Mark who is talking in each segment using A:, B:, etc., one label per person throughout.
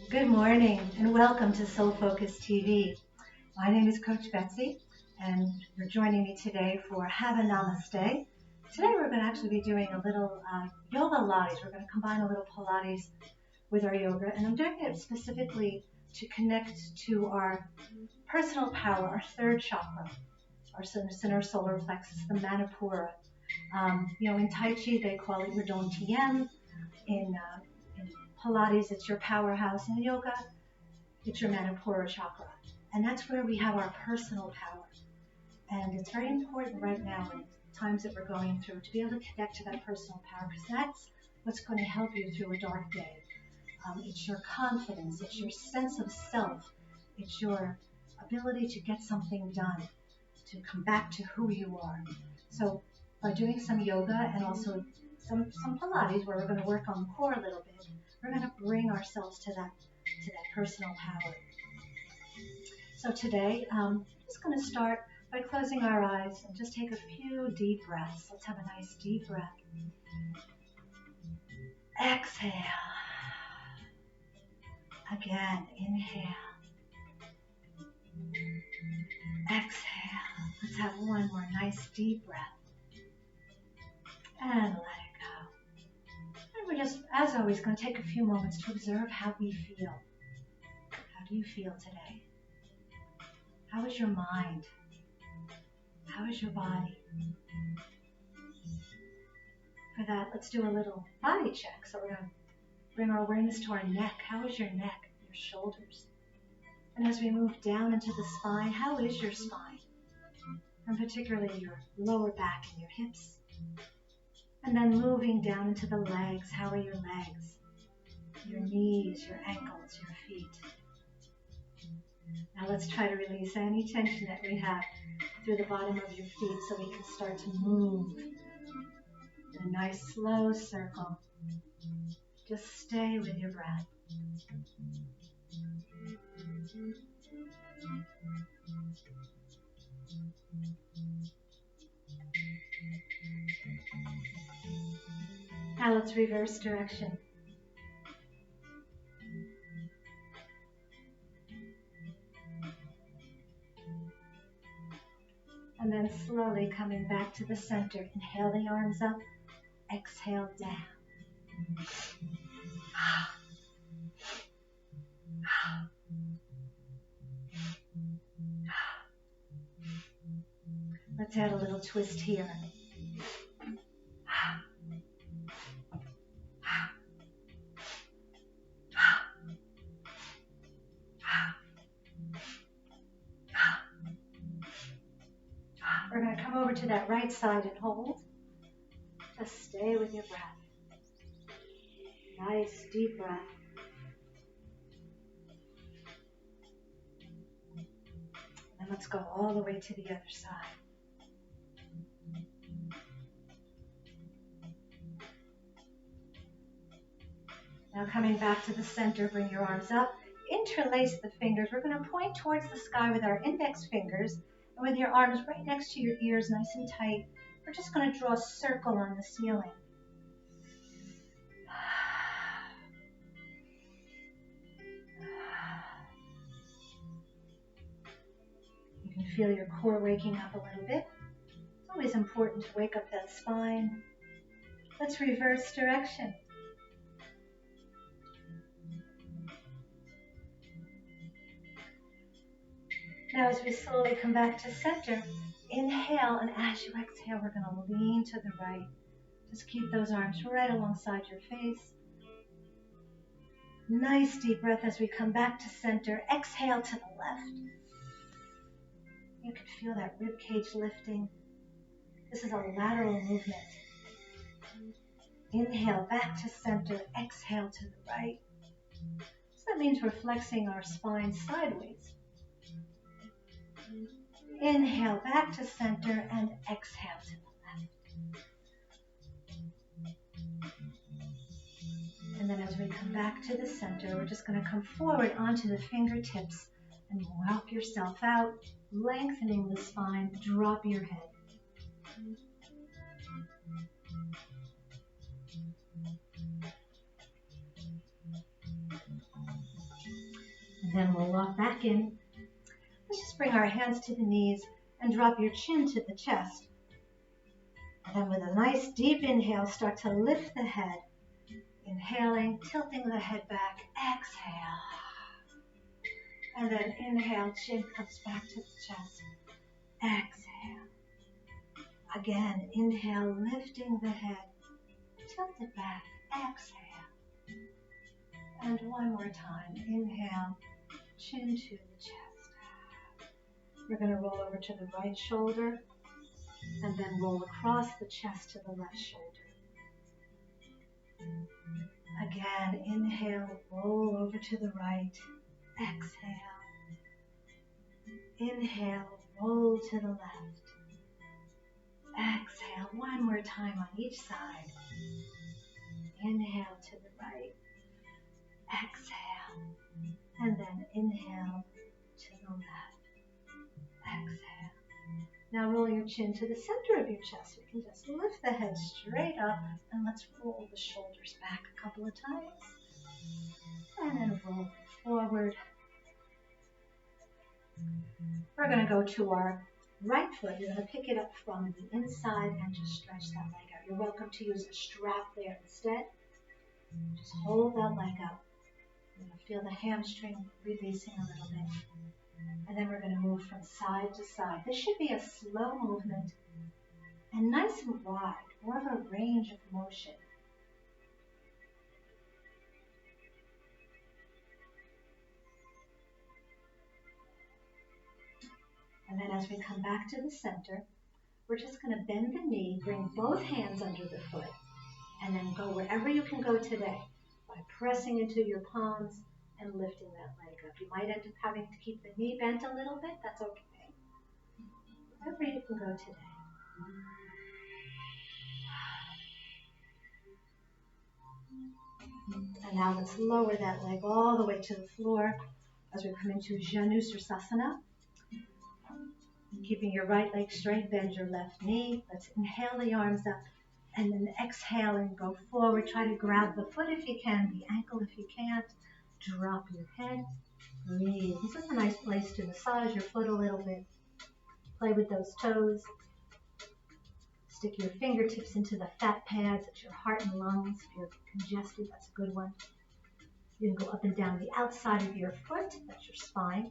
A: Good morning and welcome to Soul Focus TV. My name is Coach Betsy and you're joining me today for Have a Namaste. Today we're going to actually be doing a little Yogalates. We're going to combine a little Pilates with our yoga, and I'm doing it specifically to connect to our personal power, our third chakra, our center solar plexus, the Manipura. In Tai Chi they call it your Dantian. In Pilates, it's your powerhouse. In yoga, it's your Manipura chakra. And that's where we have our personal power. And it's very important right now in times that we're going through to be able to connect to that personal power, because that's what's going to help you through a dark day. It's your confidence, it's your sense of self, it's your ability to get something done, to come back to who you are. So by doing some yoga and also some Pilates, where we're going to work on the core a little bit, we're going to bring ourselves to that personal power. So today, I'm just going to start by closing our eyes and just take a few deep breaths. Let's have a nice deep breath. Exhale. Again, inhale. Exhale. Let's have one more nice deep breath. And let it go. And we're just, as always, going to take a few moments to observe how we feel. How do you feel today? How is your mind? How is your body? For that, let's do a little body check. So we're going to bring our awareness to our neck. How is your neck, your shoulders? And as we move down into the spine, how is your spine? And particularly your lower back and your hips. And then moving down into the legs, how are your legs? Your knees, your ankles, your feet. Now let's try to release any tension that we have through the bottom of your feet so we can start to move in a nice slow circle. Just stay with your breath. Now let's reverse direction. And then slowly coming back to the center. Inhale the arms up. Exhale down. Let's add a little twist here. We're going to come over to that right side and hold. Just stay with your breath. Nice deep breath. And let's go all the way to the other side. Now coming back to the center, bring your arms up. Interlace the fingers. We're going to point towards the sky with our index fingers. And with your arms right next to your ears, nice and tight, we're just going to draw a circle on the ceiling. You can feel your core waking up a little bit. It's always important to wake up that spine. Let's reverse direction. Now as we slowly come back to center, inhale, and as you exhale, we're going to lean to the right. Just keep those arms right alongside your face. Nice deep breath as we come back to center. Exhale to the left. You can feel that rib cage lifting. This is a lateral movement. Inhale back to center. Exhale to the right. So that means we're flexing our spine sideways. Inhale back to center and exhale to the left. And then as we come back to the center, we're just going to come forward onto the fingertips and walk yourself out, lengthening the spine. Drop your head. then we'll walk back in. Let's just bring our hands to the knees and drop your chin to the chest. And then with a nice deep inhale, start to lift the head. Inhaling, tilting the head back. Exhale. And then inhale, chin comes back to the chest. Exhale. Again, inhale, lifting the head. Tilt it back. Exhale. And one more time. Inhale, chin to the chest. We're going to roll over to the right shoulder and then roll across the chest to the left shoulder. Again, inhale, roll over to the right. Exhale. Inhale, roll to the left. Exhale, one more time on each side. Inhale to the right. Exhale. And then inhale to the left. Exhale. Now roll your chin to the center of your chest. You can just lift the head straight up and let's roll the shoulders back a couple of times. And then roll forward. We're going to go to our right foot. You're going to pick it up from the inside and just stretch that leg out. You're welcome to use a strap there instead. Just hold that leg out. You're going to feel the hamstring releasing a little bit. And then we're going to move from side to side. This should be a slow movement and nice and wide, more of a range of motion. And then as we come back to the center, we're just going to bend the knee, bring both hands under the foot, and then go wherever you can go today by pressing into your palms and lifting that leg up. You might end up having to keep the knee bent a little bit. That's okay. Wherever you can go today. And now let's lower that leg all the way to the floor as we come into Janusirsasana. Keeping your right leg straight, bend your left knee. Let's inhale the arms up and then exhale and go forward. Try to grab the foot if you can, the ankle if you can't. Drop your head. Breathe. This is a nice place to massage your foot a little bit. Play with those toes. Stick your fingertips into the fat pads at your heart and lungs. If you're congested, that's a good one. You can go up and down the outside of your foot. That's your spine.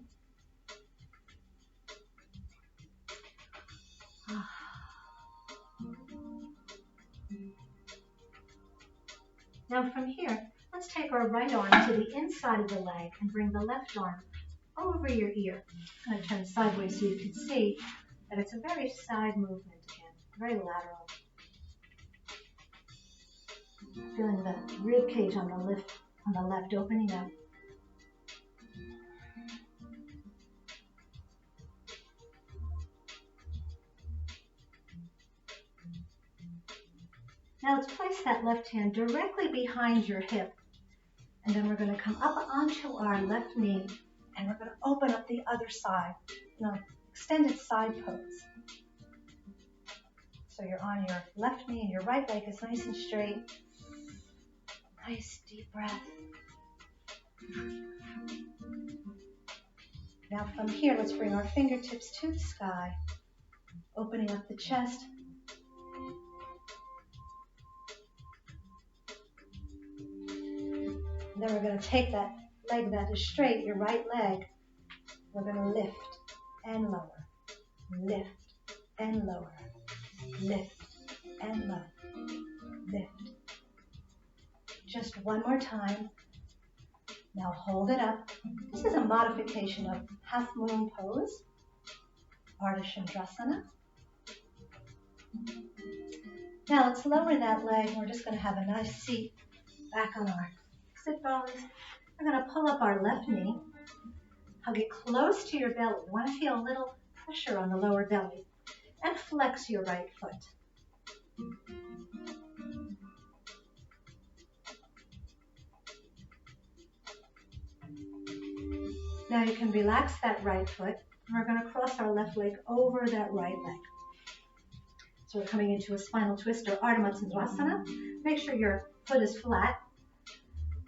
A: Now from here, let's take our right arm to the inside of the leg and bring the left arm over your ear. I'm going to turn sideways so you can see that it's a very side movement again, very lateral. Feeling the rib cage on the left opening up. Now let's place that left hand directly behind your hip. And then we're going to come up onto our left knee and we're going to open up the other side. Extended side pose. So you're on your left knee and your right leg is nice and straight. Nice deep breath. Now from here, let's bring our fingertips to the sky, opening up the chest. And then we're going to take that leg that is straight, your right leg, we're going to lift and lower, lift and lower, lift and lower, lift. Just one more time. Now hold it up. This is a modification of half moon pose, Ardha Chandrasana. Now let's lower that leg. We're just going to have a nice seat back on our sit bones. We're going to pull up our left knee, hug it close to your belly. You want to feel a little pressure on the lower belly, and flex your right foot. Now you can relax that right foot, and we're going to cross our left leg over that right leg. So we're coming into a spinal twist or Ardha Matsyendrasana. Make sure your foot is flat.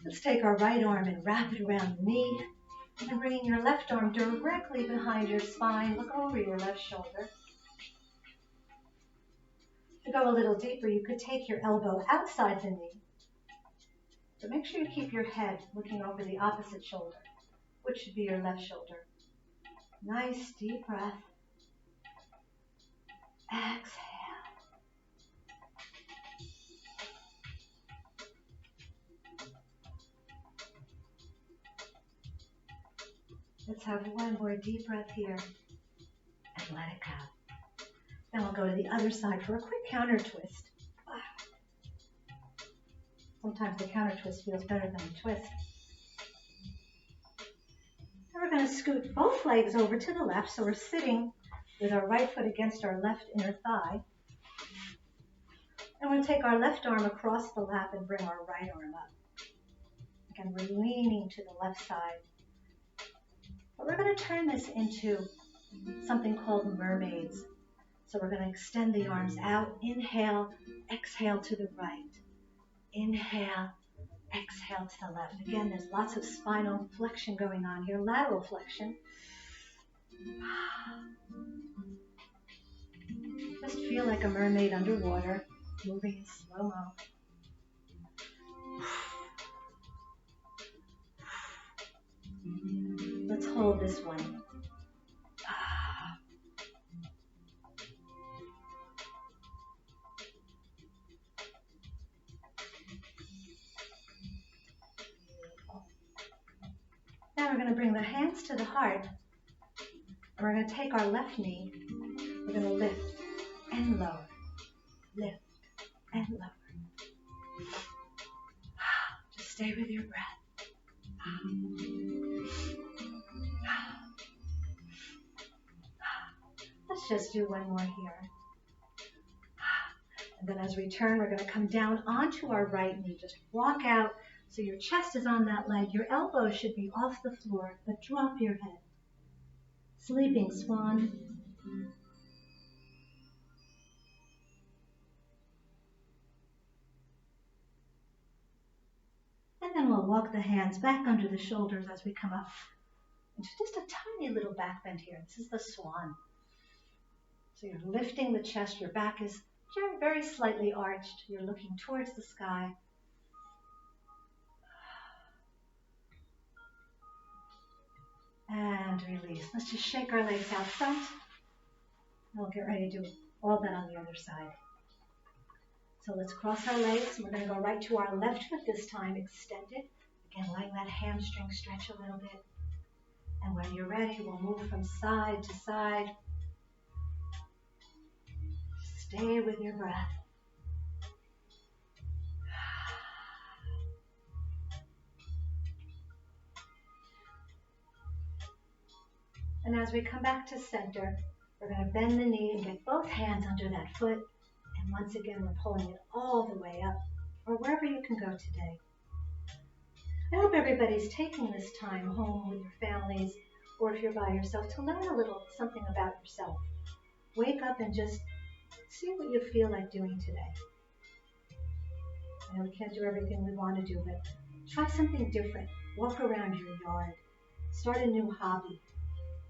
A: Let's take our right arm and wrap it around the knee. And bringing your left arm directly behind your spine, look over your left shoulder. To go a little deeper, you could take your elbow outside the knee. But make sure you keep your head looking over the opposite shoulder, which should be your left shoulder. Nice deep breath. Exhale. Let's have one more deep breath here and let it go. Then we'll go to the other side for a quick counter twist. Sometimes the counter twist feels better than the twist. Now we're going to scoot both legs over to the left, so we're sitting with our right foot against our left inner thigh. And we'll take our left arm across the lap and bring our right arm up. Again, we're leaning to the left side. But we're going to turn this into something called mermaids. So we're going to extend the arms out. Inhale, exhale to the right. Inhale, exhale to the left. Again, there's lots of spinal flexion going on here, lateral flexion. Just feel like a mermaid underwater, moving in slow-mo. Let's hold this one. Now we're going to bring the hands to the heart. And we're going to take our left knee. We're going to lift and lower. Lift and lower. Just stay with your breath. Let's just do one more here. And then as we turn, we're going to come down onto our right knee. Just walk out so your chest is on that leg. Your elbows should be off the floor, but drop your head. Sleeping swan. And then we'll walk the hands back under the shoulders as we come up into just a tiny little back bend here. This is the swan. So you're lifting the chest. Your back is very slightly arched. You're looking towards the sky. And release. Let's just shake our legs out front. And we'll get ready to do all that on the other side. So let's cross our legs. We're going to go right to our left foot this time. Extend it. Again, letting that hamstring stretch a little bit. And when you're ready, we'll move from side to side. Stay with your breath. And as we come back to center, we're going to bend the knee and get both hands under that foot. And once again, we're pulling it all the way up, or wherever you can go today. I hope everybody's taking this time home with your families, or if you're by yourself, to learn a little something about yourself. Wake up and just see what you feel like doing today. I know we can't do everything we want to do, but try something different. Walk around your yard. Start a new hobby.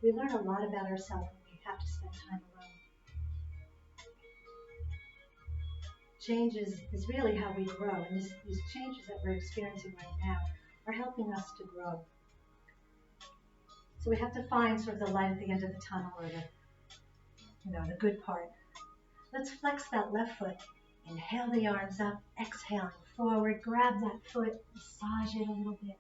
A: We learn a lot about ourselves when we have to spend time alone. Change is really how we grow, and these changes that we're experiencing right now are helping us to grow. So we have to find sort of the light at the end of the tunnel, or the good part. Let's flex that left foot. Inhale the arms up, exhaling forward. Grab that foot, massage it a little bit.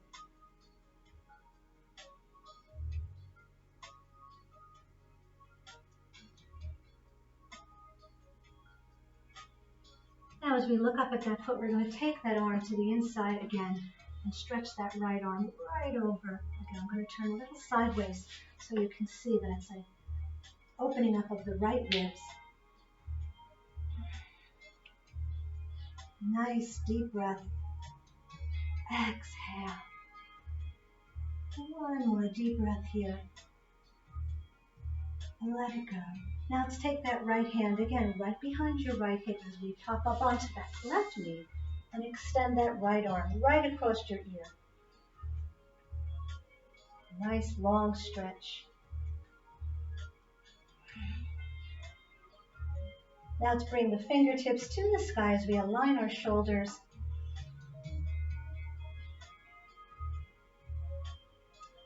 A: Now as we look up at that foot, we're going to take that arm to the inside again and stretch that right arm right over. Again, I'm going to turn a little sideways so you can see that it's an opening up of the right ribs. Nice deep breath. Exhale. One more deep breath here. And let it go. Now let's take that right hand again right behind your right hip as we pop up onto that left knee and extend that right arm right across your ear. Nice long stretch. Now let's bring the fingertips to the sky as we align our shoulders.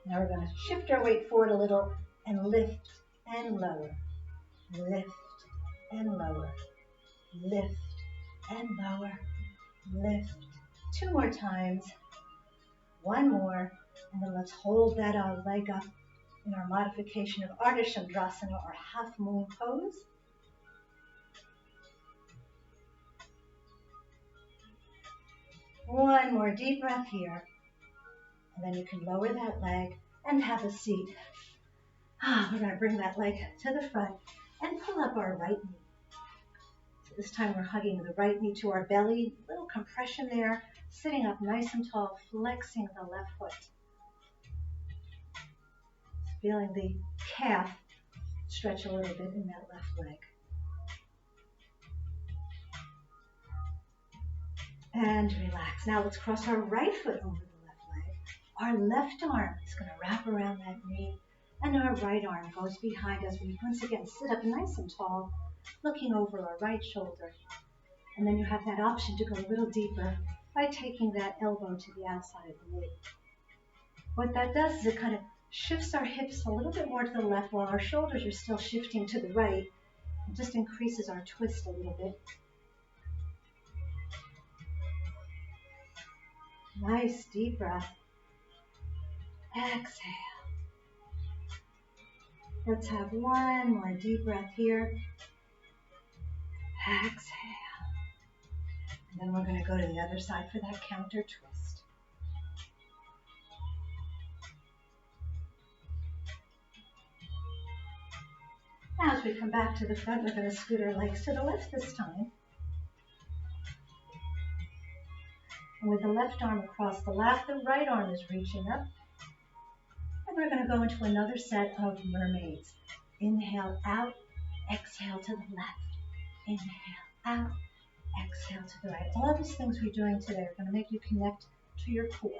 A: Now we're going to shift our weight forward a little and lift and lower. Lift and lower. Lift and lower. Lift. 2 more times. 1 more. And then let's hold that leg up in our modification of Ardha Chandrasana or half moon pose. One more deep breath here. And then you can lower that leg and have a seat. We're going to bring that leg to the front and pull up our right knee. So this time we're hugging the right knee to our belly. Little compression there. Sitting up nice and tall, flexing the left foot. Feeling the calf stretch a little bit in that left leg. And relax. Now let's cross our right foot over the left leg. Our left arm is going to wrap around that knee, and our right arm goes behind as we once again sit up nice and tall, looking over our right shoulder. And then you have that option to go a little deeper by taking that elbow to the outside of the knee. What that does is it kind of shifts our hips a little bit more to the left while our shoulders are still shifting to the right. It just increases our twist a little bit. Nice deep breath. Exhale. Let's have 1 more deep breath here. Exhale. And then we're going to go to the other side for that counter twist. Now as we come back to the front, we're going to scoot our legs to the left this time. And with the left arm across the lap, the right arm is reaching up. And we're going to go into another set of mermaids. Inhale out, exhale to the left. Inhale out, exhale to the right. All these things we're doing today are going to make you connect to your core.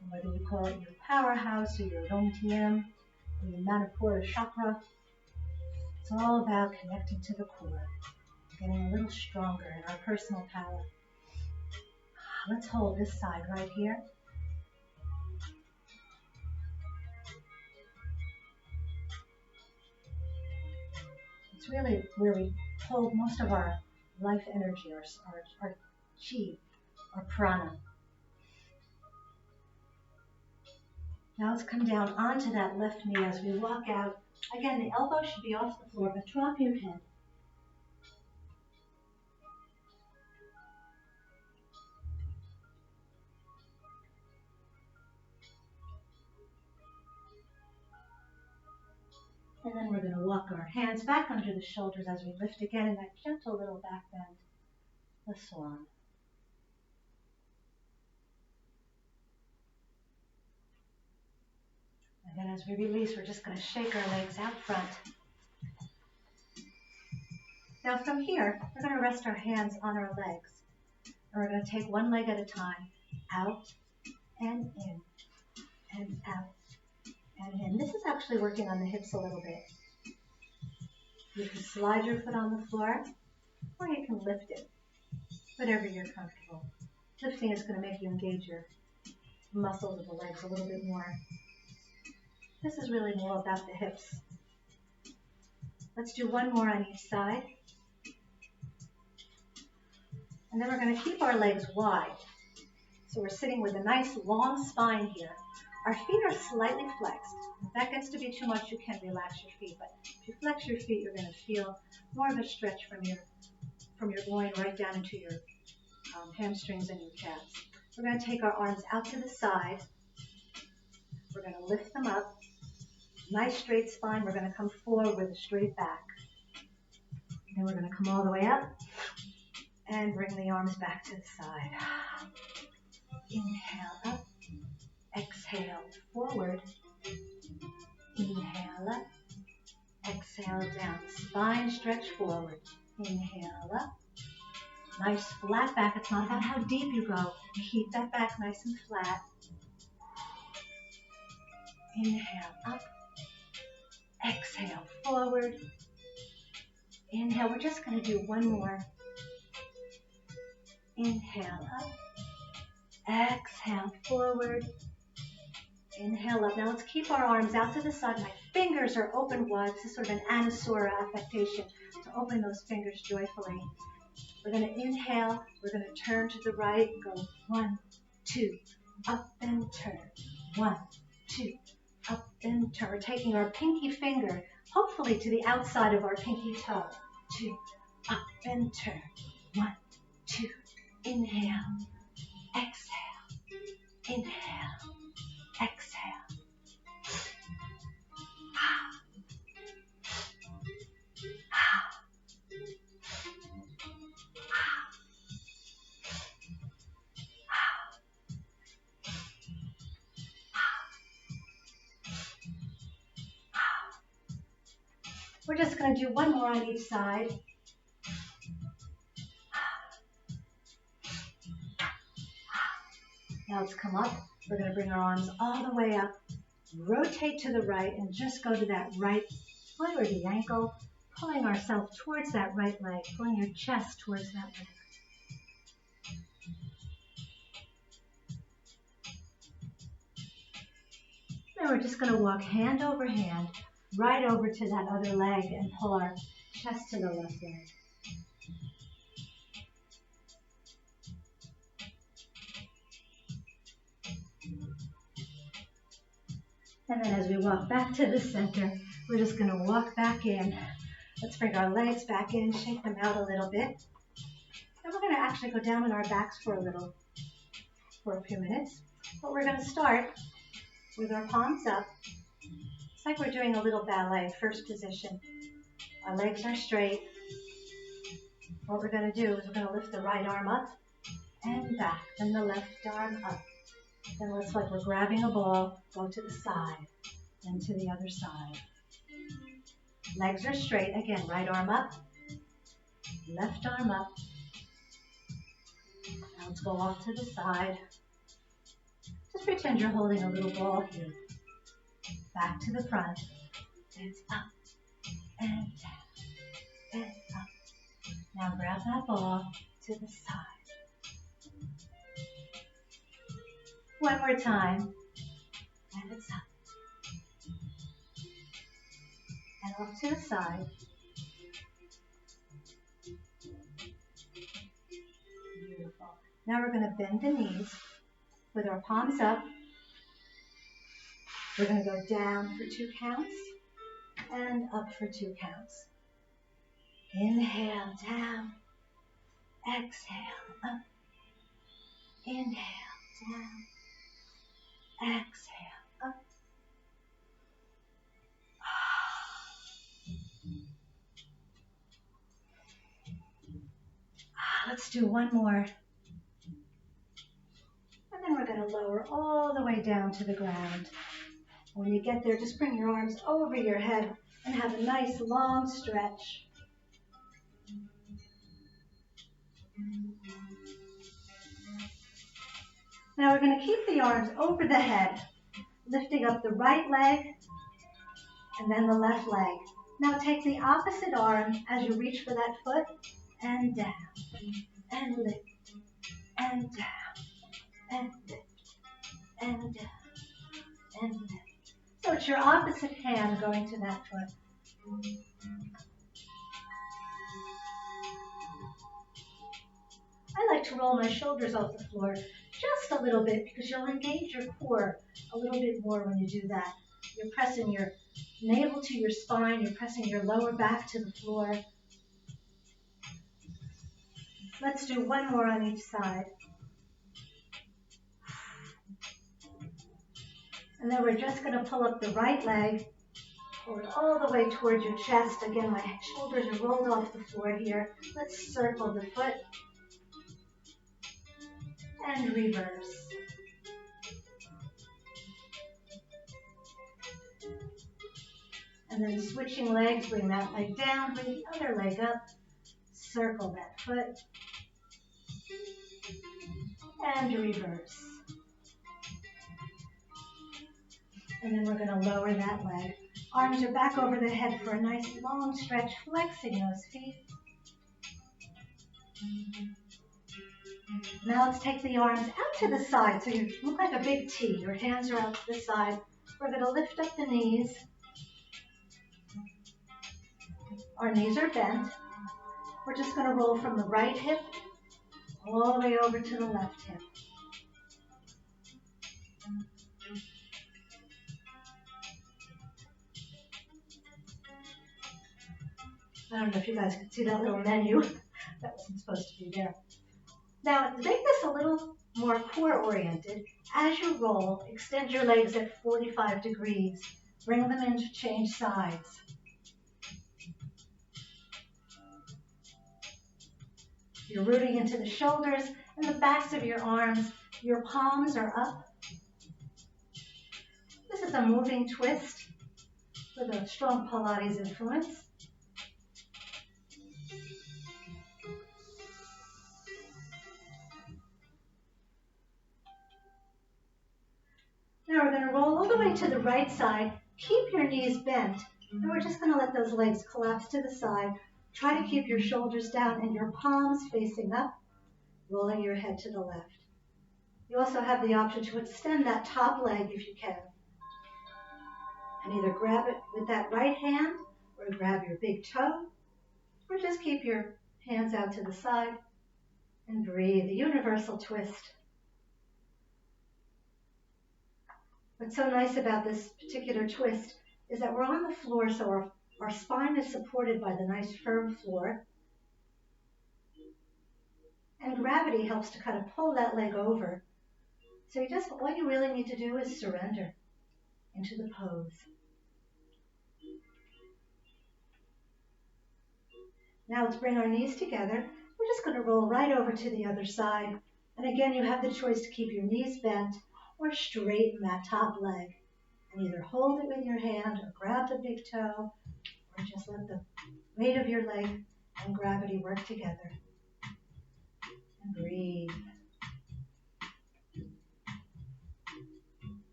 A: And whether you call it your powerhouse or your Rongtiem or your Manipura chakra, it's all about connecting to the core. Getting a little stronger in our personal power. Let's hold this side right here. It's really where we hold most of our life energy, our chi, our prana. Now let's come down onto that left knee as we walk out. Again, the elbow should be off the floor, but drop your head. And then we're going to walk our hands back under the shoulders as we lift again in that gentle little back bend, the swan. And then as we release, we're just going to shake our legs out front. Now from here, we're going to rest our hands on our legs. And we're going to take one leg at a time, out and in, and out. And this is actually working on the hips a little bit. You can slide your foot on the floor, or you can lift it, whatever you're comfortable. Lifting is going to make you engage your muscles of the legs a little bit more. This is really more about the hips. Let's do 1 more on each side. And then we're going to keep our legs wide. So we're sitting with a nice long spine here. Our feet are slightly flexed. If that gets to be too much, you can relax your feet. But if you flex your feet, you're going to feel more of a stretch from your groin right down into your hamstrings and your calves. We're going to take our arms out to the side. We're going to lift them up. Nice straight spine. We're going to come forward with a straight back. Then we're going to come all the way up and bring the arms back to the side. Inhale up. Exhale forward. Inhale up. Exhale down. Spine stretch forward. Inhale up. Nice flat back. It's not about how deep you go. Keep that back nice and flat. Inhale up. Exhale forward. Inhale. We're just going to do one more. Inhale up. Exhale forward. Inhale up. Now let's keep our arms out to the side. My fingers are open wide. This is sort of an Anasura affectation. To open those fingers joyfully. We're going to inhale. We're going to turn to the right. Go 1, 2, up and turn. 1, 2, up and turn. We're taking our pinky finger, hopefully to the outside of our pinky toe. 2, up and turn. 1, 2, inhale. Exhale. Inhale. Exhale. We're just going to do one more on each side. Now let's come up. We're going to bring our arms all the way up. Rotate to the right and just go to that right foot or the ankle, pulling ourselves towards that right leg, pulling your chest towards that leg. Now we're just going to walk hand over hand, right over to that other leg and pull our chest to the left leg. And then as we walk back to the center, we're just going to walk back in. Let's bring our legs back in, shake them out a little bit. And we're going to actually go down on our backs for a few minutes. But we're going to start with our palms up. It's like we're doing a little ballet, first position. Our legs are straight. What we're going to do is we're going to lift the right arm up and back, then the left arm up. Then it's like we're grabbing a ball, go to the side, then to the other side. Legs are straight. Again, right arm up, left arm up. Now let's go off to the side. Just pretend you're holding a little ball here. Back to the front. It's up and down and up. Now grab that ball to the side. One more time. And it's up. And off to the side. Beautiful. Now we're going to bend the knees with our palms up. We're going to go down for 2 counts and up for 2 counts. Inhale, down. Exhale, up. Inhale, down. Exhale, up. Let's do one more. And then we're going to lower all the way down to the ground. When you get there, just bring your arms over your head and have a nice long stretch. Now we're going to keep the arms over the head, lifting up the right leg and then the left leg. Now take the opposite arm as you reach for that foot and down and lift and down and lift and down and lift. So it's your opposite hand going to that foot. I like to roll my shoulders off the floor just a little bit because you'll engage your core a little bit more when you do that. You're pressing your navel to your spine, you're pressing your lower back to the floor. Let's do one more on each side. And then we're just going to pull up the right leg, pull it all the way towards your chest. Again, my shoulders are rolled off the floor here. Let's circle the foot. And reverse. And then switching legs, bring that leg down, bring the other leg up, circle that foot, and reverse. And then we're going to lower that leg. Arms are back over the head for a nice long stretch, flexing those feet. Now let's take the arms out to the side so you look like a big T. Your hands are out to the side. We're going to lift up the knees. Our knees are bent. We're just going to roll from the right hip all the way over to the left hip. I don't know if you guys can see that little menu. That wasn't supposed to be there. Now, to make this a little more core-oriented, as you roll, extend your legs at 45 degrees. Bring them in to change sides. You're rooting into the shoulders and the backs of your arms. Your palms are up. This is a moving twist with a strong Pilates influence. Now we're going to roll all the way to the right side. Keep your knees bent, and we're just going to let those legs collapse to the side. Try to keep your shoulders down and your palms facing up, rolling your head to the left. You also have the option to extend that top leg if you can. And either grab it with that right hand, or grab your big toe, or just keep your hands out to the side and breathe, the universal twist. What's so nice about this particular twist is that we're on the floor, so our spine is supported by the nice firm floor. And gravity helps to kind of pull that leg over. So all you really need to do is surrender into the pose. Now let's bring our knees together. We're just going to roll right over to the other side. And again, you have the choice to keep your knees bent or straighten that top leg. And either hold it with your hand or grab the big toe or just let the weight of your leg and gravity work together. And breathe.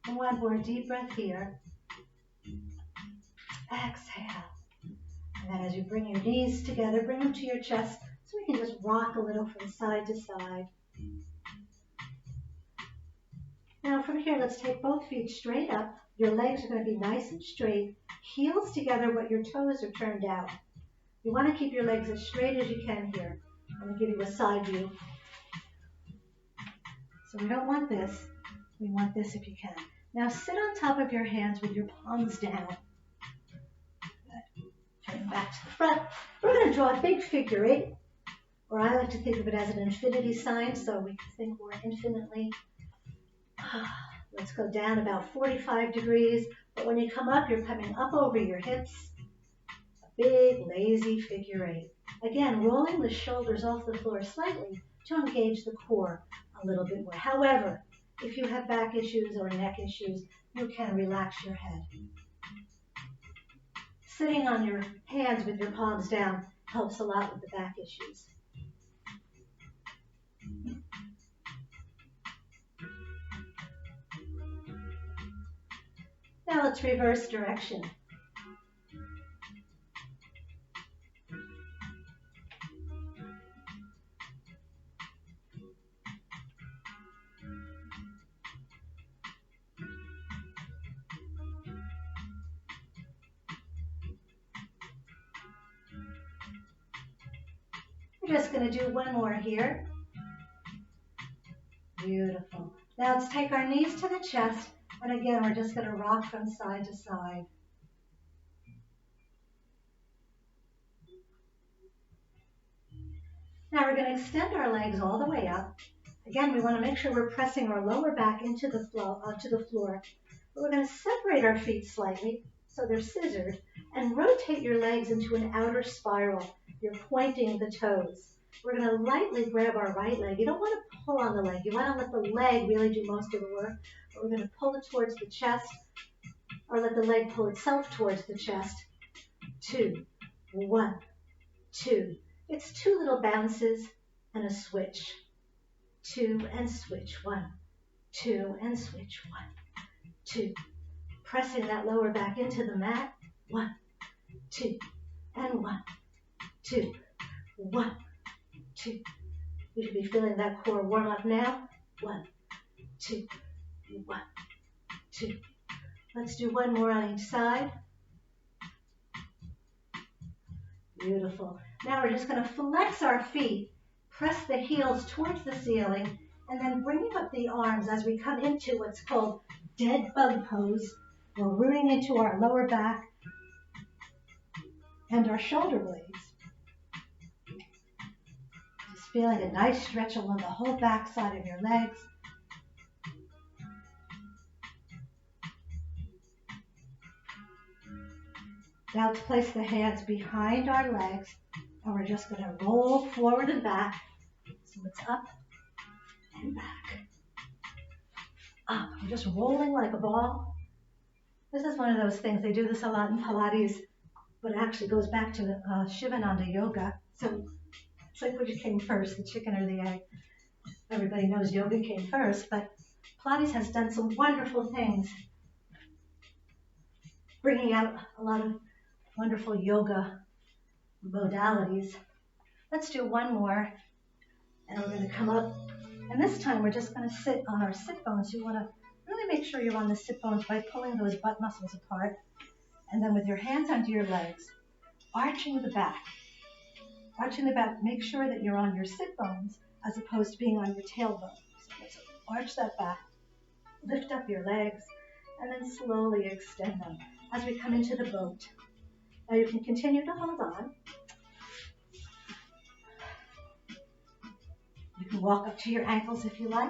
A: And one more deep breath here. Exhale. And then as you bring your knees together, bring them to your chest so we can just rock a little from side to side. Now from here, let's take both feet straight up. Your legs are going to be nice and straight. Heels together, but your toes are turned out. You want to keep your legs as straight as you can here. I'm going to give you a side view. So we don't want this. We want this if you can. Now sit on top of your hands with your palms down. Turn back to the front. We're going to draw a big figure eight, or I like to think of it as an infinity sign, so we can think more infinitely. Let's go down about 45 degrees, but when you come up, you're coming up over your hips. A big, lazy figure eight. Again, rolling the shoulders off the floor slightly to engage the core a little bit more. However, if you have back issues or neck issues, you can relax your head. Sitting on your hands with your palms down helps a lot with the back issues. Now let's reverse direction. We're just going to do one more here. Beautiful. Now let's take our knees to the chest, and again, we're just going to rock from side to side. Now we're going to extend our legs all the way up. Again, we want to make sure we're pressing our lower back into the floor, onto the floor. But we're going to separate our feet slightly, so they're scissored, and rotate your legs into an outer spiral. You're pointing the toes. We're going to lightly grab our right leg. You don't want to pull on the leg. You want to let the leg really do most of the work. But we're going to pull it towards the chest, or let the leg pull itself towards the chest. 2, 1, 2. It's 2 little bounces and a switch. 2 and switch. 1, 2 and switch. 1, 2. Pressing that lower back into the mat. 1, 2, and 1, 2, 1, 2. You should be feeling that core warm up now. 1, 2, 1, 2. Let's do one more on each side. Beautiful. Now we're just going to flex our feet, press the heels towards the ceiling, and then bringing up the arms as we come into what's called dead bug pose. We're rooting into our lower back and our shoulder blades. Just feeling a nice stretch along the whole back side of your legs. Now let's place the hands behind our legs, and we're just going to roll forward and back. So it's up and back. Up. We're just rolling like a ball. This is one of those things, they do this a lot in Pilates, but it actually goes back to the Shivananda yoga. So it's like which came first, the chicken or the egg. Everybody knows yoga came first, but Pilates has done some wonderful things, bringing out a lot of wonderful yoga modalities. Let's do one more, and we're going to come up, and this time we're just going to sit on our sit bones. You want to really make sure you're on the sit bones by pulling those butt muscles apart, and then with your hands under your legs, arching the back. Arching the back, make sure that you're on your sit bones as opposed to being on your tailbone. So let's arch that back, lift up your legs, and then slowly extend them as we come into the boat. Now you can continue to hold on. You can walk up to your ankles if you like,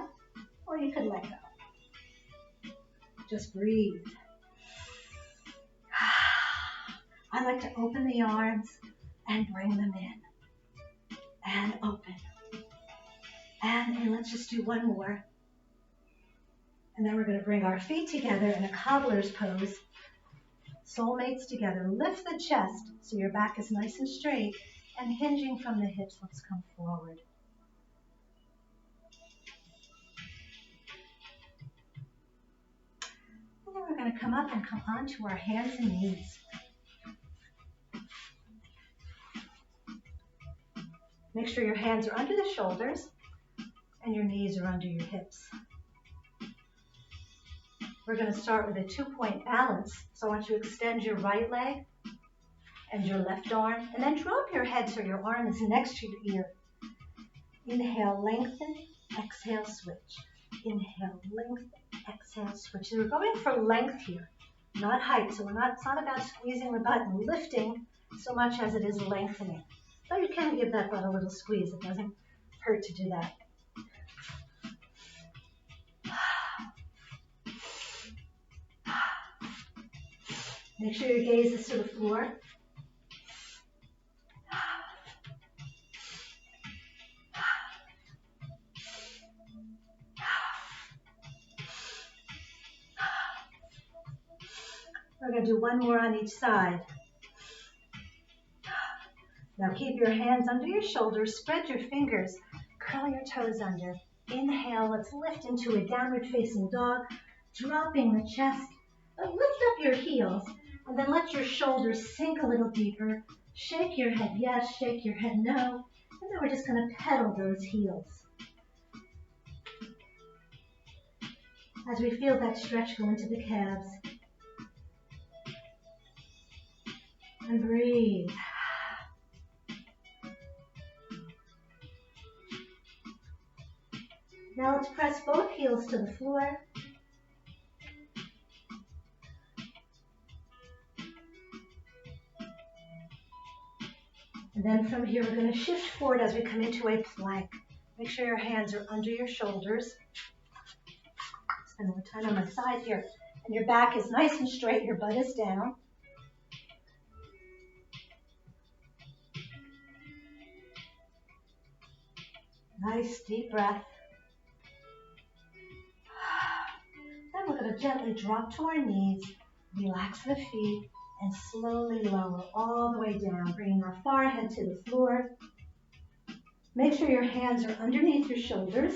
A: or you could let go. Just breathe. I like to open the arms and bring them in. And open. And let's just do one more. And then we're going to bring our feet together in a cobbler's pose. Soulmates together. Lift the chest so your back is nice and straight, and hinging from the hips, let's come forward. And then we're going to come up and come onto our hands and knees. Make sure your hands are under the shoulders and your knees are under your hips. We're going to start with a 2-point balance. So I want you to extend your right leg and your left arm, and then drop your head so your arm is next to your ear. Inhale, lengthen, exhale, switch. Inhale, lengthen, exhale, switch. So we're going for length here, not height. So it's not about squeezing the butt and lifting so much as it is lengthening. So you can give that butt a little squeeze. It doesn't hurt to do that. Make sure your gaze is to the floor. We're going to do one more on each side. Now keep your hands under your shoulders, spread your fingers, curl your toes under. Inhale, let's lift into a downward facing dog, dropping the chest. Lift up your heels, and then let your shoulders sink a little deeper. Shake your head yes, shake your head no, and then we're just going to pedal those heels. As we feel that stretch go into the calves. And breathe. Now let's press both heels to the floor. And then from here, we're going to shift forward as we come into a plank. Make sure your hands are under your shoulders. Spend more time on my side here. And your back is nice and straight. Your butt is down. Nice deep breath. Then we're going to gently drop to our knees. Relax the feet. and slowly lower all the way down, bringing our forehead to the floor. Make sure your hands are underneath your shoulders.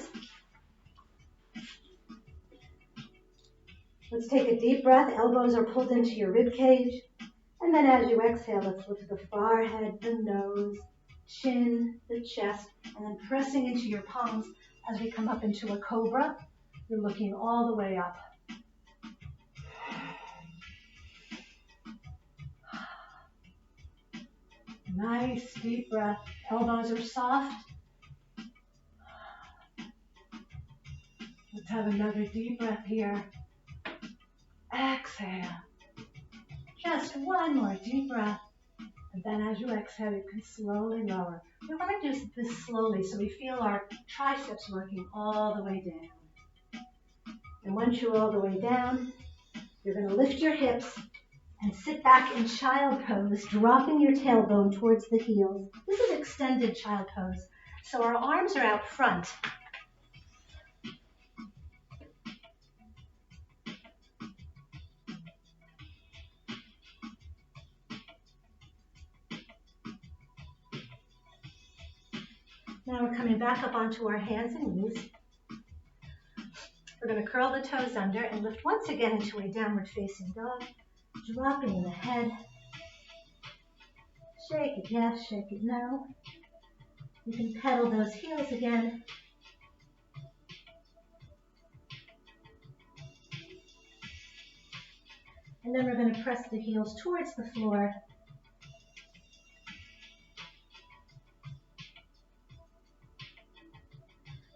A: Let's take a deep breath. Elbows are pulled into your rib cage. And then as you exhale, let's lift the forehead, the nose, chin, the chest, and then pressing into your palms as we come up into a cobra. You're looking all the way up. Nice deep breath. Elbows are soft. Let's have another deep breath here. Exhale. Just one more deep breath. And then as you exhale, you can slowly lower. We want to do this slowly so we feel our triceps working all the way down. And once you're all the way down, you're going to lift your hips and sit back in child pose, dropping your tailbone towards the heels. This is extended child pose. So our arms are out front. Now we're coming back up onto our hands and knees. We're going to curl the toes under and lift once again into a downward facing dog, dropping the head. Shake it yes, shake it no. You can pedal those heels again. And then we're going to press the heels towards the floor.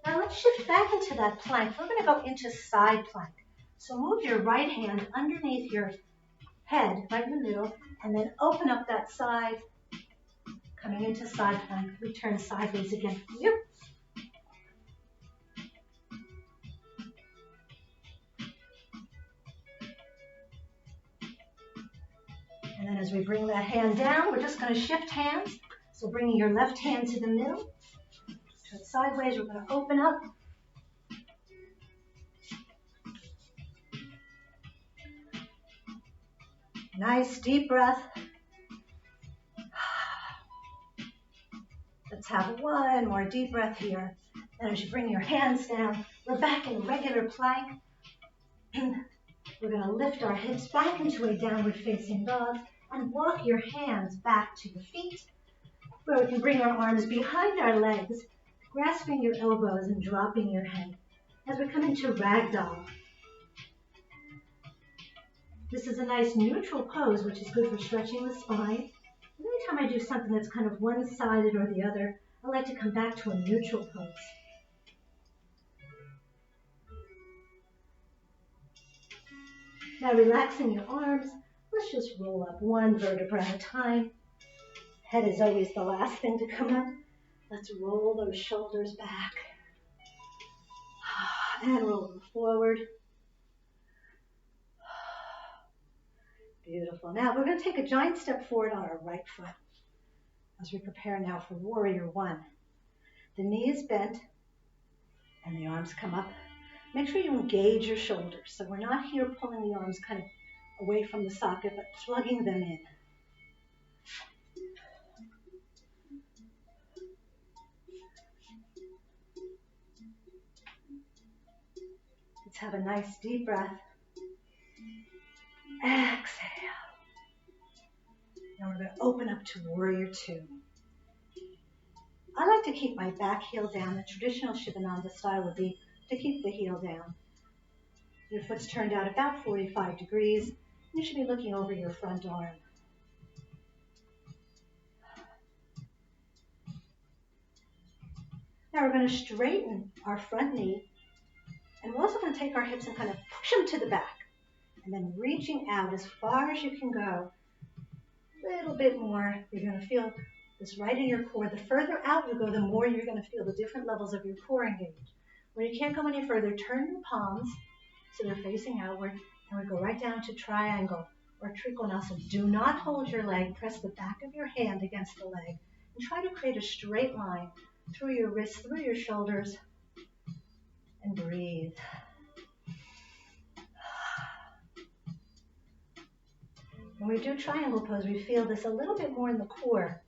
A: Now let's shift back into that plank. We're going to go into side plank. So move your right hand underneath your head, right in the middle, and then open up that side, coming into side plank. We turn sideways again for you. And then as we bring that hand down, we're just going to shift hands. So bringing your left hand to the middle, turn sideways, we're going to open up. Nice deep breath. Let's have one more deep breath here. And as you bring your hands down, we're back in regular plank. We're going to lift our hips back into a downward facing dog and walk your hands back to the feet, where we can bring our arms behind our legs, grasping your elbows and dropping your head as we come into ragdoll. This is a nice neutral pose, which is good for stretching the spine. And anytime I do something that's kind of one-sided or the other, I like to come back to a neutral pose. Now relaxing your arms, let's just roll up one vertebra at a time. Head is always the last thing to come up. Let's roll those shoulders back. And roll them forward. Beautiful. Now we're going to take a giant step forward on our right foot as we prepare now for warrior one. The knee is bent and the arms come up. Make sure you engage your shoulders. So we're not here pulling the arms kind of away from the socket, but plugging them in. Let's have a nice deep breath. Exhale. Now we're going to open up to warrior two. I like to keep my back heel down. The traditional Shivananda style would be to keep the heel down. Your foot's turned out about 45 degrees. You should be looking over your front arm. Now we're going to straighten our front knee. And we're also going to take our hips and kind of push them to the back. And then reaching out as far as you can go. A little bit more. You're going to feel this right in your core. The further out you go, the more you're going to feel the different levels of your core engaged. When you can't go any further, turn your palms so they're facing outward. And we go right down to triangle or trikonasana. Do not hold your leg. Press the back of your hand against the leg. And try to create a straight line through your wrists, through your shoulders. And breathe. When we do triangle pose, we feel this a little bit more in the core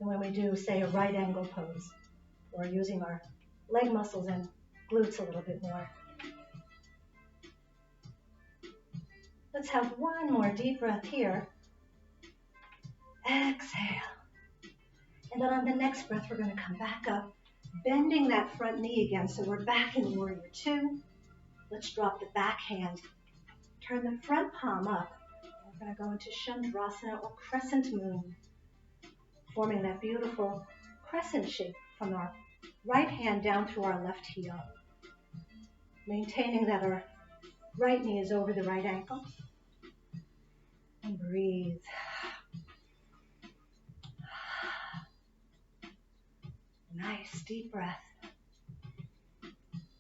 A: than when we do, say, a right angle pose, or using our leg muscles and glutes a little bit more. Let's have one more deep breath here. Exhale. And then on the next breath, we're going to come back up, bending that front knee again, so we're back in warrior two. Let's drop the back hand. Turn the front palm up. We're going to go into Chandrasana or crescent moon, forming that beautiful crescent shape from our right hand down through our left heel. Maintaining that our right knee is over the right ankle. And breathe. Nice deep breath.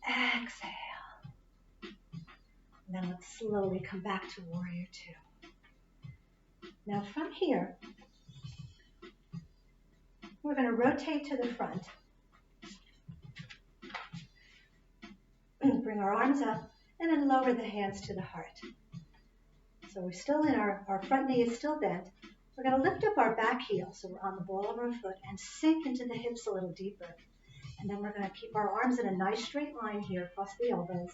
A: Exhale. And then let's slowly come back to warrior two. Now from here, we're going to rotate to the front. Bring our arms up and then lower the hands to the heart. So we're still in our front knee is still bent. We're going to lift up our back heel, so we're on the ball of our foot, and sink into the hips a little deeper. And then we're going to keep our arms in a nice straight line here across the elbows.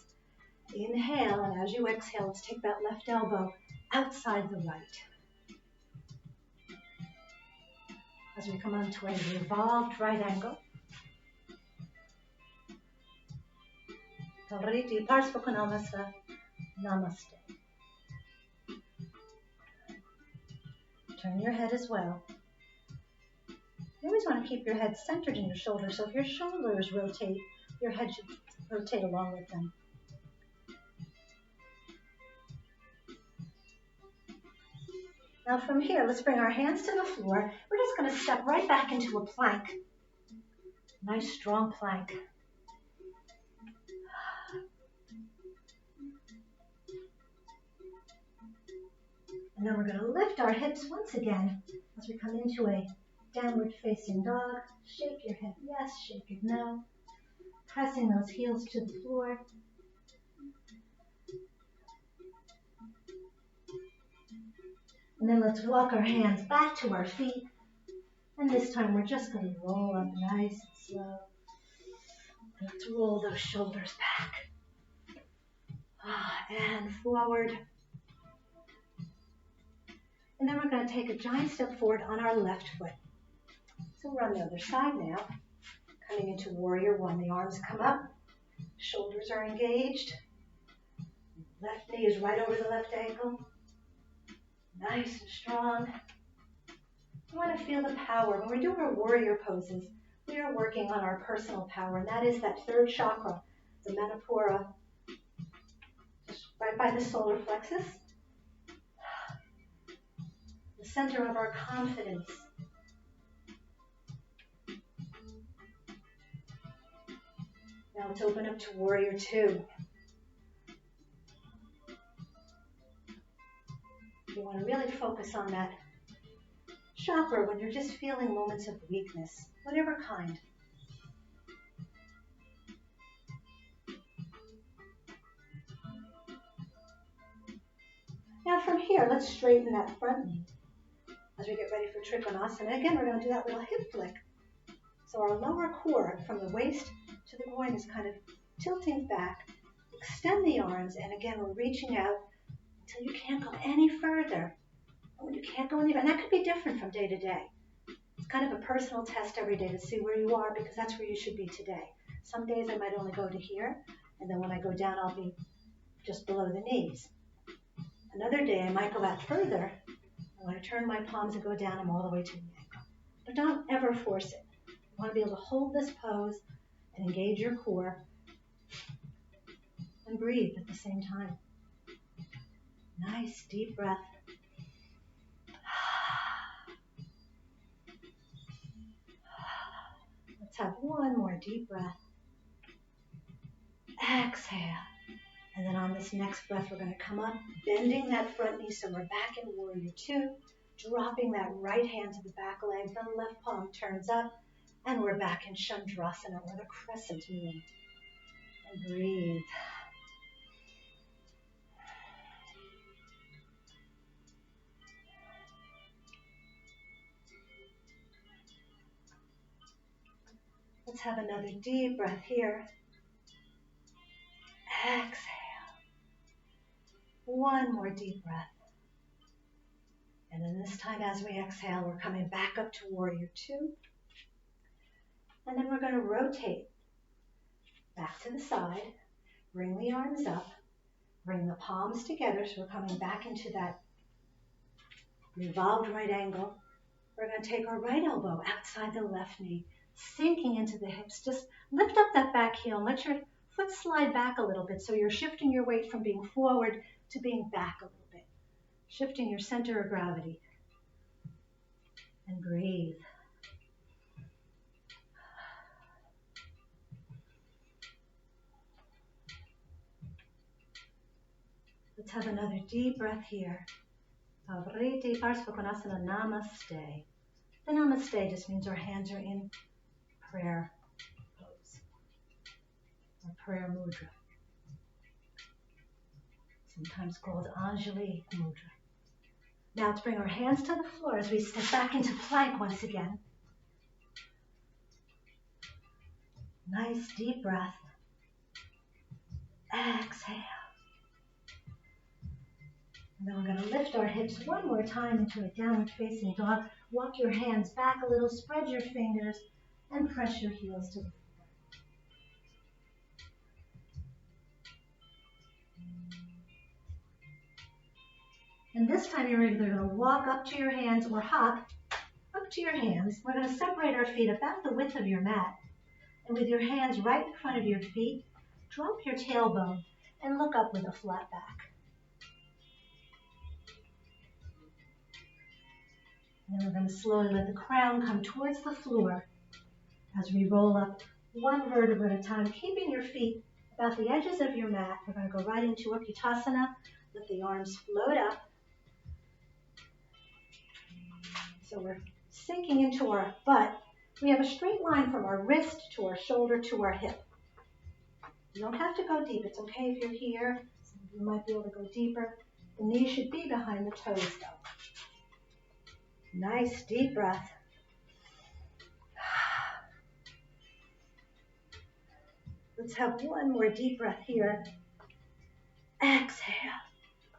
A: Inhale, and as you exhale, let's take that left elbow outside the right. As we come onto a revolved right angle. Tavriti Parsvakonamasa Namaste. Turn your head as well. You always want to keep your head centered in your shoulders, so if your shoulders rotate, your head should rotate along with them. Now from here, let's bring our hands to the floor. We're just going to step right back into a plank. Nice strong plank. And then we're going to lift our hips once again as we come into a downward facing dog. Shake your head yes, shake it no. Pressing those heels to the floor. And then let's walk our hands back to our feet. And this time we're just going to roll up nice and slow. Let's roll those shoulders back. And forward. And then we're going to take a giant step forward on our left foot. So we're on the other side now. Coming into warrior one. The arms come up. Shoulders are engaged. Left knee is right over the left ankle. Nice and strong. We want to feel the power. When we're doing our warrior poses, we are working on our personal power, and that is that third chakra, the Manipura, just right by the solar plexus, the center of our confidence. Now let's open up to warrior two. You want to really focus on that chakra when you're just feeling moments of weakness, whatever kind. Now from here, let's straighten that front knee as we get ready for Trikonasana. Again, we're going to do that little hip flick. So our lower core from the waist to the groin is kind of tilting back. Extend the arms, and again, we're reaching out until you can't go any further. And when you can't go any further, and that could be different from day to day. It's kind of a personal test every day to see where you are, because that's where you should be today. Some days I might only go to here, and then when I go down, I'll be just below the knees. Another day I might go out further, and when I turn my palms and go down, I'm all the way to the ankle. But don't ever force it. You want to be able to hold this pose and engage your core and breathe at the same time. Nice deep breath. Let's have one more deep breath. Exhale. And then on this next breath, we're going to come up, bending that front knee so we're back in warrior two, dropping that right hand to the back leg, the left palm turns up, and we're back in Chandrasana, or the crescent moon. And breathe. Let's have another deep breath here. Exhale. One more deep breath. And then this time as we exhale, we're coming back up to warrior two. And then we're going to rotate back to the side. Bring the arms up. Bring the palms together, so we're coming back into that revolved right angle. We're going to take our right elbow outside the left knee, sinking into the hips. Just lift up that back heel and let your foot slide back a little bit, so you're shifting your weight from being forward to being back a little bit. Shifting your center of gravity. And breathe. Let's have another deep breath here. Namaste. The Namaste just means our hands are in prayer pose, or prayer mudra, sometimes called Anjali mudra. Now let's bring our hands to the floor as we step back into plank once again. Nice deep breath. Exhale. And then we're going to lift our hips one more time into a downward facing dog. Walk your hands back a little, spread your fingers, and press your heels to the floor. And this time you're either going to walk up to your hands or hop up to your hands. We're going to separate our feet about the width of your mat. And with your hands right in front of your feet, drop your tailbone and look up with a flat back. And then we're going to slowly let the crown come towards the floor as we roll up one vertebra at a time, keeping your feet about the edges of your mat. We're going to go right into Utkatasana. Let the arms float up. So we're sinking into our butt. We have a straight line from our wrist to our shoulder to our hip. You don't have to go deep. It's okay if you're here. Some of you might be able to go deeper. The knees should be behind the toes though. Nice deep breath. Let's have one more deep breath here. Exhale.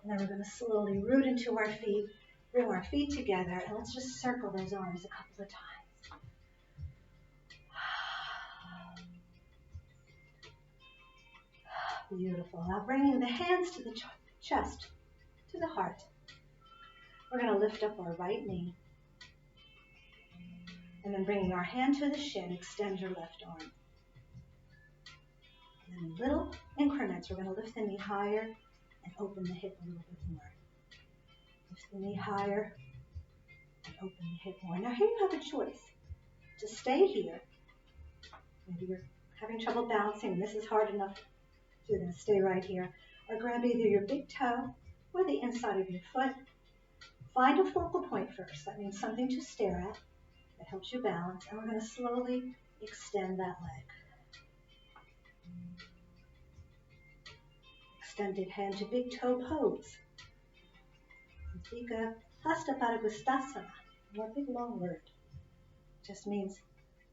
A: And then we're going to slowly root into our feet, bring our feet together, and let's just circle those arms a couple of times. Beautiful. Now bringing the hands to the chest, to the heart. We're going to lift up our right knee. And then bringing our hand to the shin, extend your left arm. And then in little increments, we're going to lift the knee higher and open the hip a little bit more. Lift the knee higher and open the hip more. Now here you have a choice to stay here. Maybe you're having trouble balancing and this is hard enough, so you're going to stay right here. Or grab either your big toe or the inside of your foot. Find a focal point first. That means something to stare at. That helps you balance, and we're going to slowly extend that leg. Extended hand to big toe pose. Hastapadagastasana. One big long word. Just means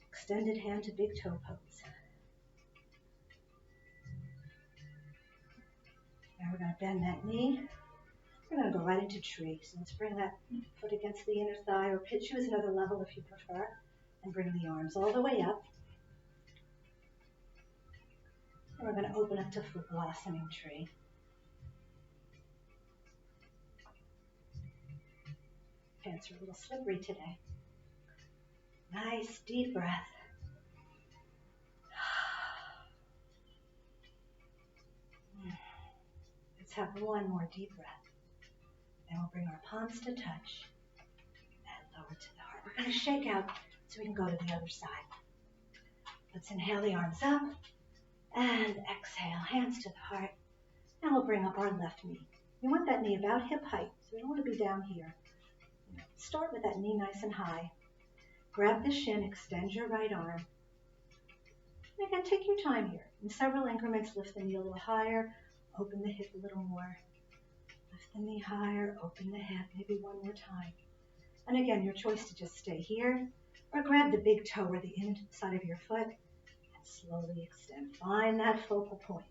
A: extended hand to big toe pose. Now we're going to bend that knee. We're going to go right into tree. So let's bring that foot against the inner thigh, or choose another level if you prefer, and bring the arms all the way up. And we're going to open up to foot blossoming tree. Pants are a little slippery today. Nice deep breath. Let's have one more deep breath. And we'll bring our palms to touch and lower to the heart. We're going to shake out so we can go to the other side. Let's inhale the arms up and exhale, hands to the heart. And we'll bring up our left knee. You want that knee about hip height, so we don't want to be down here. Start with that knee nice and high. Grab the shin, extend your right arm. And again, take your time here. In several increments, lift the knee a little higher, open the hip a little more. Lift the knee higher, open the hip, maybe one more time. And again, your choice to just stay here or grab the big toe or the inside of your foot Slowly extend. Find that focal point.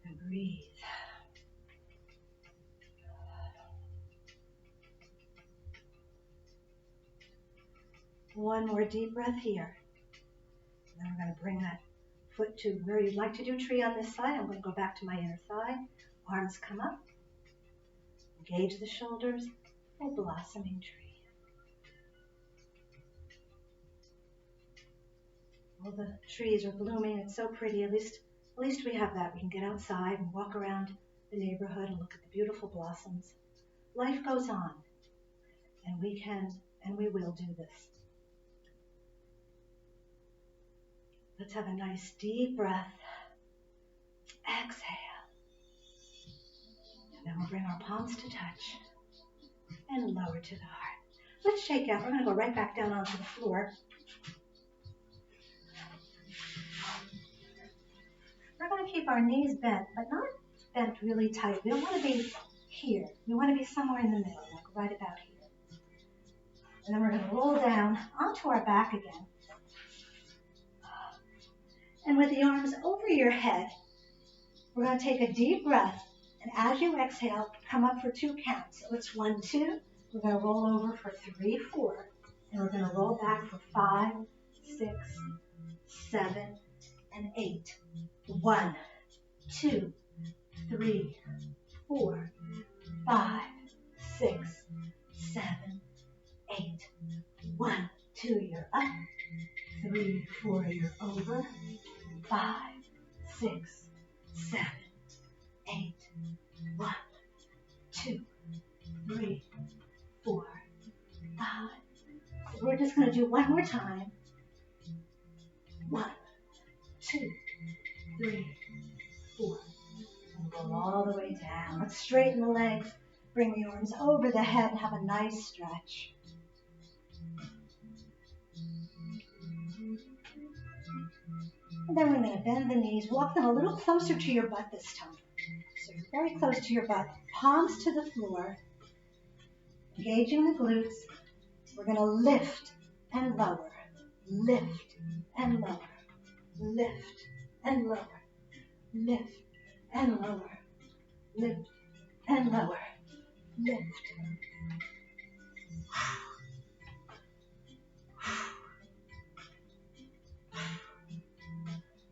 A: And breathe. One more deep breath here. And then we're going to bring that foot to where you'd like to do tree on this side. I'm going to go back to my inner thigh. Arms come up. Engage the shoulders. Full blossoming tree. All the trees are blooming. It's so pretty. At least we have that. We can get outside and walk around the neighborhood and look at the beautiful blossoms. Life goes on. And we can and we will do this. Let's have a nice deep breath. Exhale. And then we'll bring our palms to touch and lower to the heart. Let's shake out. We're going to go right back down onto the floor. We're going to keep our knees bent, but not bent really tight. We don't want to be here. We want to be somewhere in the middle, like right about here. And then we're going to roll down onto our back again. And with the arms over your head, we're going to take a deep breath. And as you exhale, come up for 2 counts. So it's 1, 2. We're going to roll over for 3, 4. And we're going to roll back for 5, 6, 7, and 8. 1, 2, 3, 4, 5, 6, 7, 8. 1, 2, you're up. 3, 4, you're over. 5, 6, 7, 8. 1, 2, 3, 4, 5. So we're just going to do one more time. 1, 2, 3, 4. And go all the way down. Let's straighten the legs. Bring the arms over the head and have a nice stretch. And then we're going to bend the knees. Walk them a little closer to your butt this time. So you're very close to your butt. Palms to the floor. Engaging the glutes. We're going to lift and lower. Lift and lower. Lift and lower. Lift and lower. Lift and lower. Lift.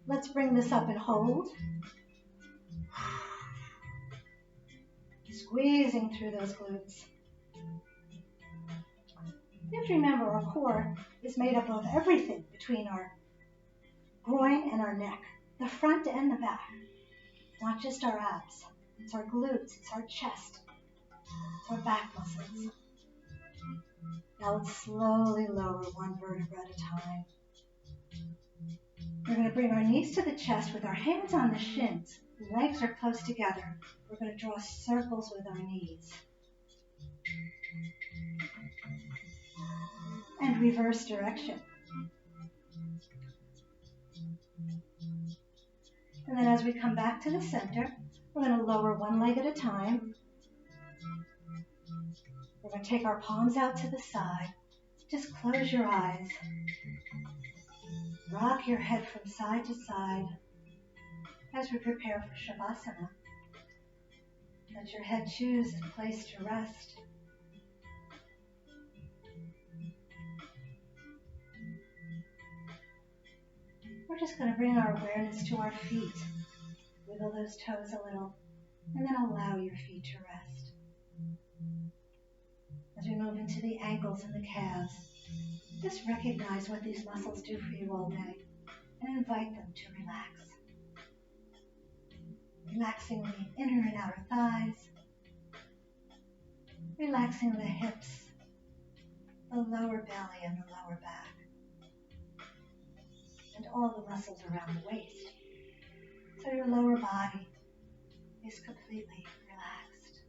A: Let's bring this up and hold. Squeezing through those glutes. You have to remember our core is made up of everything between our groin and our neck, the front and the back. Not just our abs. It's our glutes, it's our chest, it's our back muscles. Now let's slowly lower one vertebra at a time. We're going to bring our knees to the chest with our hands on the shins. Legs are close together. We're going to draw circles with our knees. And reverse direction. And then as we come back to the center, we're going to lower one leg at a time. We're going to take our palms out to the side. Just close your eyes. Rock your head from side to side as we prepare for Shavasana. Let your head choose a place to rest. We're just going to bring our awareness to our feet. Wiggle those toes a little, and then allow your feet to rest. As we move into the ankles and the calves, just recognize what these muscles do for you all day and invite them to relax. Relaxing the inner and outer thighs, relaxing the hips, the lower belly and the lower back, and all the muscles around the waist. So your lower body is completely relaxed.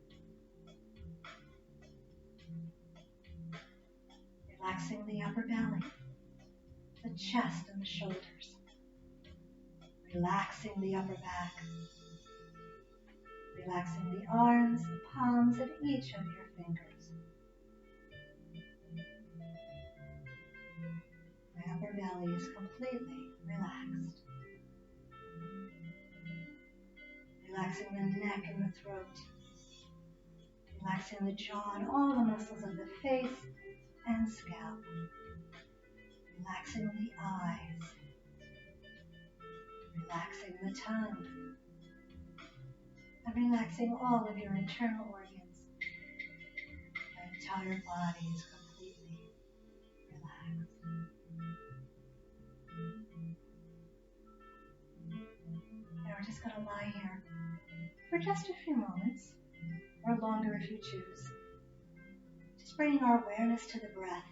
A: Relaxing the upper belly, the chest and the shoulders. Relaxing the upper back. Relaxing the arms, the palms, and each of your fingers. upper belly is completely relaxed. Relaxing the neck and the throat. Relaxing the jaw and all the muscles of the face and scalp. Relaxing the eyes. Relaxing the tongue. And relaxing all of your internal organs. Your entire body is completely relaxed. Now we're just going to lie here for just a few moments, or longer if you choose. Just bringing our awareness to the breath,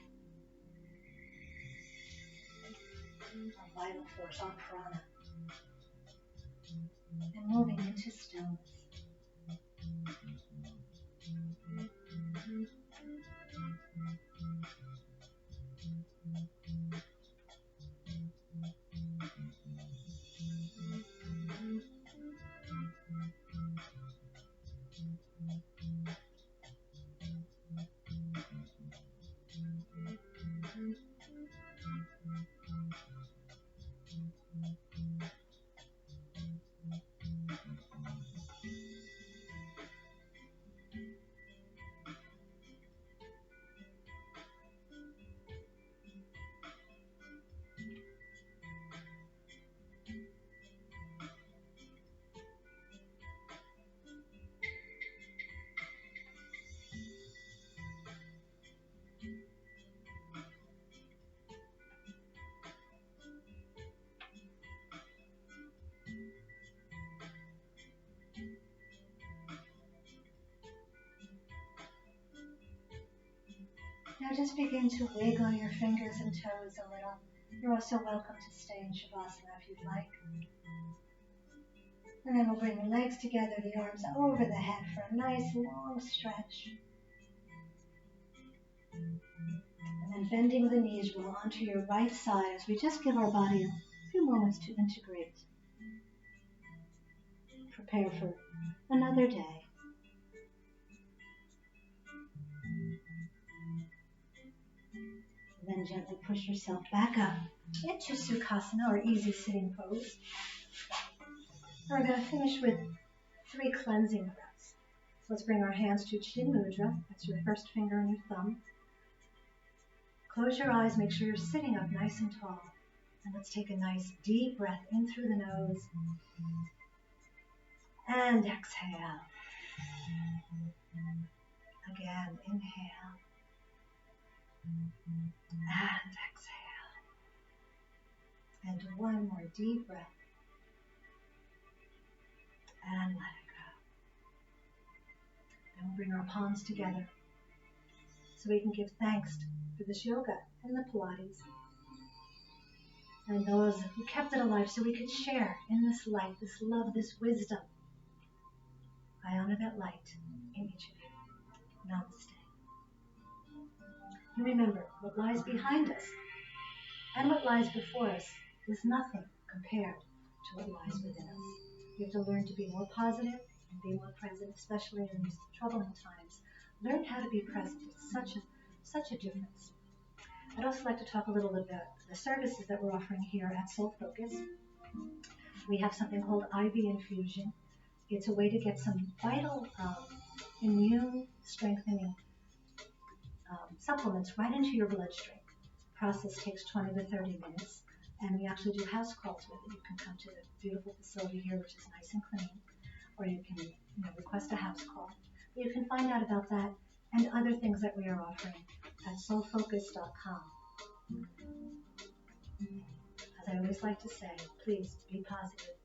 A: our vital force, our prana, and moving into stillness. Now just begin to wiggle your fingers and toes a little. You're also welcome to stay in Shavasana if you'd like. And then we'll bring the legs together, the arms over the head for a nice long stretch. And then bending the knees, roll onto your right side as we just give our body a few moments to integrate. Prepare for another day. And then gently push yourself back up into Sukhasana, or easy sitting pose. And we're going to finish with 3 cleansing breaths. So let's bring our hands to Chin Mudra. That's your first finger and your thumb. Close your eyes, make sure you're sitting up nice and tall. And let's take a nice deep breath in through the nose. And exhale. Again, inhale. And exhale. And one more deep breath. And let it go. And we'll bring our palms together so we can give thanks for this yoga and the Pilates and those who kept it alive so we could share in this light, this love, this wisdom. I honor that light in each of you. Namaste. And remember, what lies behind us and what lies before us is nothing compared to what lies within us. We have to learn to be more positive and be more present, especially in these troubling times. Learn how to be present. It's such a difference. I'd also like to talk a little bit about the services that we're offering here at Soul Focus. We have something called IV infusion. It's a way to get some vital immune strengthening supplements right into your bloodstream. The process takes 20 to 30 minutes, and we actually do house calls with it. You can come to the beautiful facility here, which is nice and clean, or you can request a house call. You can find out about that and other things that we are offering at soulfocus.com. As I always like to say, please be positive,